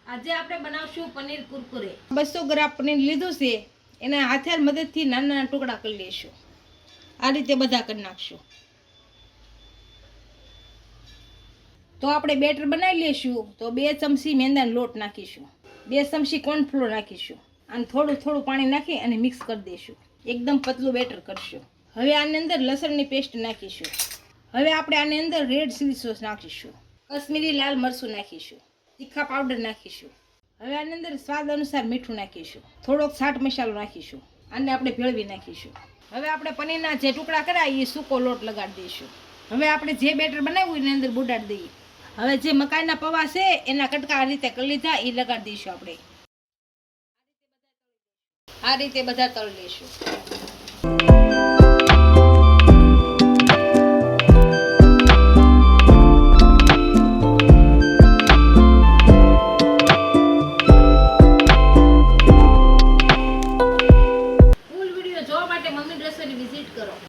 આજે આપણે બનાવશું પનીર કુરકુરે 200 ગ્રામ પનીર લીધું છે એને હાથેર મદદથી નાના નાના ટુકડા કરી લઈશું આ રીતે બધા કરી નાખશું તો આપણે બેટર બનાવી લઈશું તો 2 ચમચી મેંદાનો લોટ નાખીશું 2 ચમચી કોર્નફ્લોર નાખીશું અને થોડું થોડું પાણી નાખી અને મિક્સ કરી દઈશું એકદમ પતલું બેટર કરશું હવે આની અંદર લસણની પેસ્ટ નાખીશું હવે આપણે આની અંદર રેડ ચીલી સોસ નાખીશું કશ્મીરી લાલ મરચું નાખીશું તીખા પાવડર નાખીશું હવે આની અંદર સ્વાદ અનુસાર મીઠું નાખીશું થોડોક ચાટ મસાલો નાખીશું આને આપણે ભેળવી નાખીશું હવે આપણે પનીરના જે ટુકડા કરાય એ સૂકો લોટ લગાડી દઈશું હવે આપણે જે બેટર બનાવ્યું એની અંદર બુડાડી દઈએ હવે જે મકાઈના પૌવા છે એના કટકા આ રીતે કરી લીધા એ લગાડી દઈશું આપણે આ રીતે બધા તળી લઈશું ફૂલ વિડીયો જોવા માટે મમ્મી રસોઈની વિઝિટ કરો